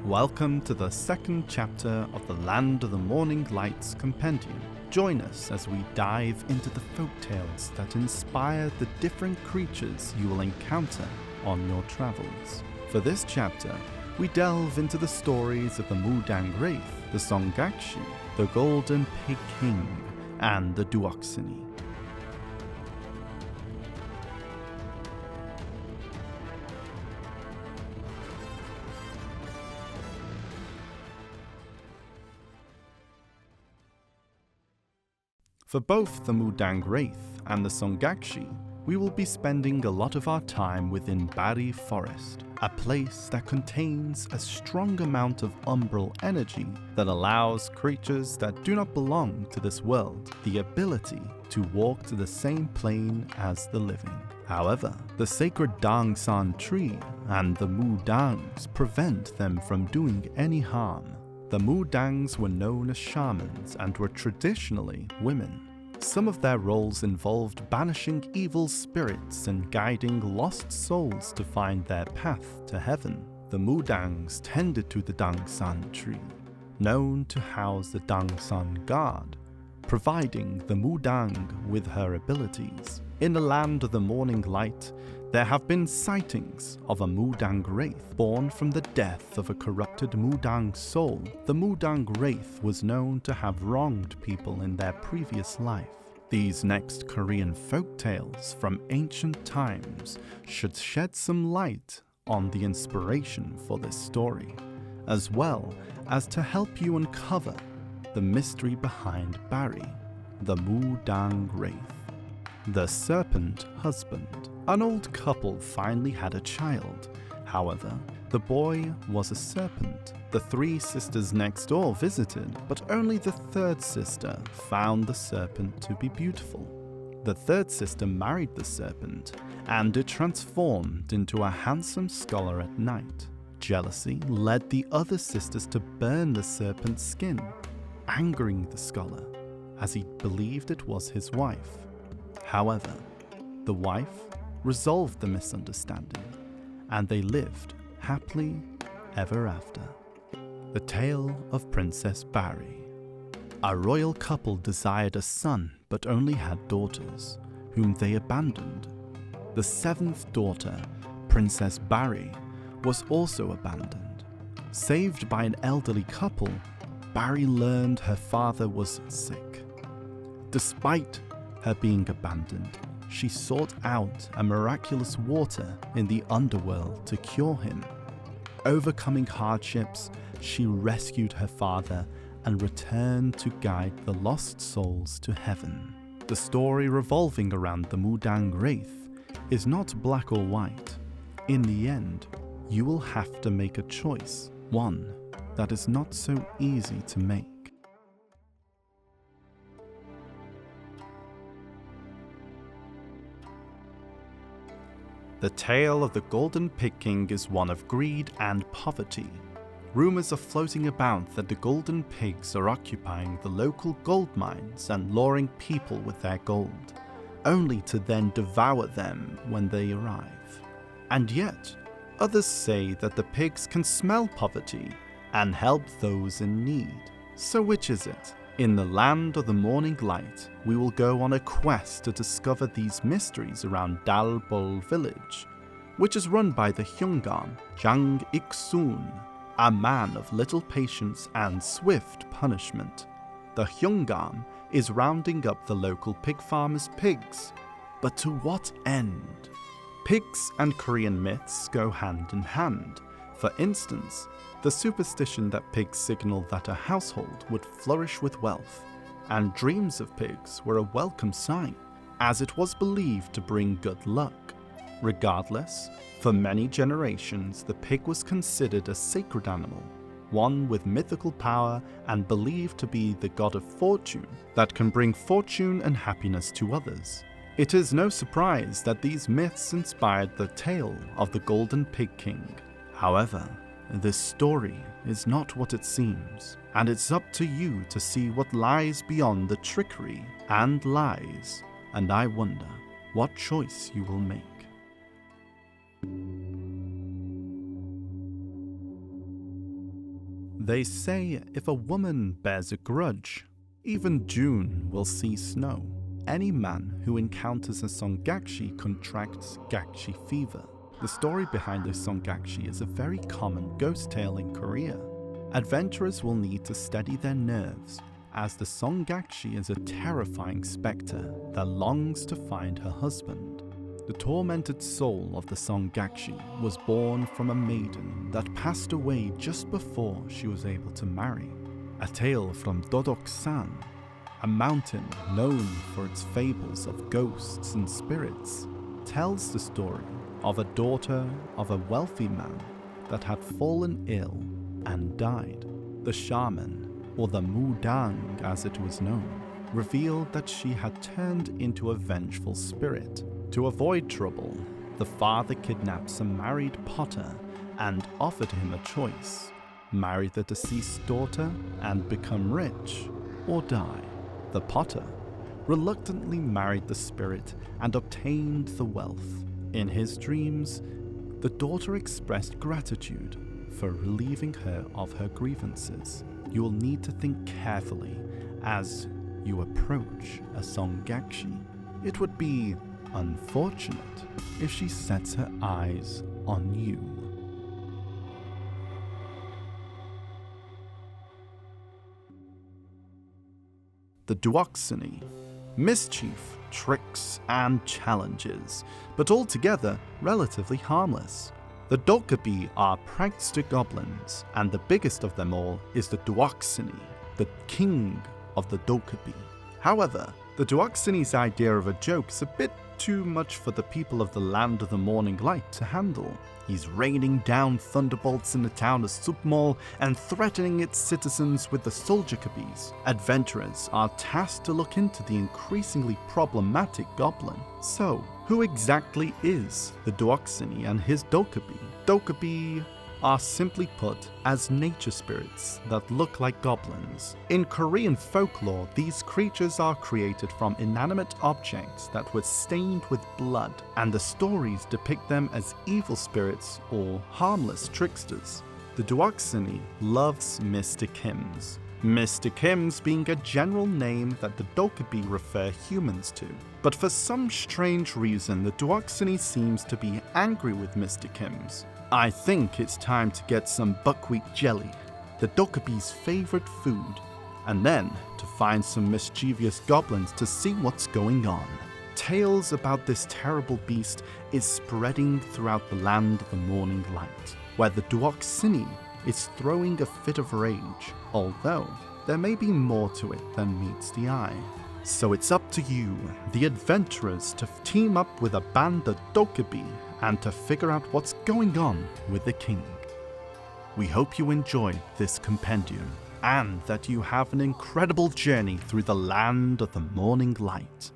Welcome to the second chapter of the Land of the Morning Light's Compendium. Join us as we dive into the folktales that inspire the different creatures you will encounter on your travels. For this chapter, we delve into the stories of the Mudang Wraith, the Songaksi, the Golden Pig King, and the Duoksini. For both the Mudang Wraith and the Songaksi, we will be spending a lot of our time within Bari forest, a place that contains a strong amount of umbral energy that allows creatures that do not belong to this world the ability to walk to the same plane as the living. However, the sacred Dangsan tree and the Mudangs prevent them from doing any harm. The Mudangs were known as shamans and were traditionally women. Some of their roles involved banishing evil spirits and guiding lost souls to find their path to heaven. The Mudangs tended to the Dangsan tree, known to house the Dangsan guard, providing the Mudang with her abilities. In the Land of the Morning Light, there have been sightings of a Mudang Wraith born from the death of a corrupted Mudang soul. The Mudang Wraith was known to have wronged people in their previous life. These next Korean folktales from ancient times should shed some light on the inspiration for this story, as well as to help you uncover the mystery behind Bari, the Mudang Wraith. The Serpent Husband. An old couple finally had a child. However, the boy was a serpent. The three sisters next door visited, but only the third sister found the serpent to be beautiful. The third sister married the serpent, and it transformed into a handsome scholar at night. Jealousy led the other sisters to burn the serpent's skin, angering the scholar, as he believed it was his wife. However, the wife resolved the misunderstanding, and they lived happily ever after. The Tale of Princess Bari. A royal couple desired a son but only had daughters, whom they abandoned. The seventh daughter, Princess Bari, was also abandoned. Saved by an elderly couple, Bari learned her father was sick. Despite her being abandoned, she sought out a miraculous water in the underworld to cure him. Overcoming hardships, she rescued her father and returned to guide the lost souls to heaven. The story revolving around the Mudang Wraith is not black or white. In the end, you will have to make a choice, one that is not so easy to make. The tale of the Golden Pig King is one of greed and poverty. Rumors are floating about that the Golden Pigs are occupying the local gold mines and luring people with their gold, only to then devour them when they arrive. And yet, others say that the pigs can smell poverty and help those in need. So which is it? In the Land of the Morning Light, we will go on a quest to discover these mysteries around Dalbol village, which is run by the Hyungam, Jang Ik-soon, a man of little patience and swift punishment. The Hyungam is rounding up the local pig farmers' pigs, but to what end? Pigs and Korean myths go hand in hand. For instance, the superstition that pigs signal that a household would flourish with wealth, and dreams of pigs were a welcome sign, as it was believed to bring good luck. Regardless, for many generations the pig was considered a sacred animal, one with mythical power and believed to be the god of fortune that can bring fortune and happiness to others. It is no surprise that these myths inspired the tale of the Golden Pig King. However, this story is not what it seems, and it's up to you to see what lies beyond the trickery and lies, and I wonder what choice you will make. They say if a woman bears a grudge, even June will see snow. Any man who encounters a Songaksi contracts Gakshi fever. The story behind the Songaksi is a very common ghost tale in Korea. Adventurers will need to steady their nerves, as the Songaksi is a terrifying spectre that longs to find her husband. The tormented soul of the Songaksi was born from a maiden that passed away just before she was able to marry. A tale from Duoksini, a mountain known for its fables of ghosts and spirits, tells the story of a daughter of a wealthy man that had fallen ill and died. The shaman, or the Mudang as it was known, revealed that she had turned into a vengeful spirit. To avoid trouble, the father kidnaps a married potter and offered him a choice: marry the deceased daughter and become rich, or die. The potter reluctantly married the spirit and obtained the wealth. In his dreams, the daughter expressed gratitude for relieving her of her grievances. You will need to think carefully as you approach a Songaksi. It would be unfortunate if she sets her eyes on you. The Duoksini. Mischief, tricks, and challenges, but altogether relatively harmless. The Dokubi are prankster goblins, and the biggest of them all is the Duoksini, the king of the Dokubi. However, the Duoksini's idea of a joke is a bit too much for the people of the Land of the Morning Light to handle. He's raining down thunderbolts in the town of Supmol and threatening its citizens with the Soljakabis. Adventurers are tasked to look into the increasingly problematic goblin. So, who exactly is the Duoksini and his Dokubi? Dokubi are simply put as nature spirits that look like goblins. In Korean folklore, these creatures are created from inanimate objects that were stained with blood, and the stories depict them as evil spirits or harmless tricksters. The Duoksini loves mystic hymns. Mystic hymns being a general name that the Dokubi refer humans to. But for some strange reason, the Duoksini seems to be angry with mystic hymns. I think it's time to get some buckwheat jelly, the Dokubi's favorite food, and then to find some mischievous goblins to see what's going on. Tales about this terrible beast is spreading throughout the Land of the Morning Light, where the Duoksini is throwing a fit of rage, although there may be more to it than meets the eye. So it's up to you, the adventurers, to team up with a band of Dokubi and to figure out what's going on with the king. We hope you enjoyed this compendium and that you have an incredible journey through the Land of the Morning Light.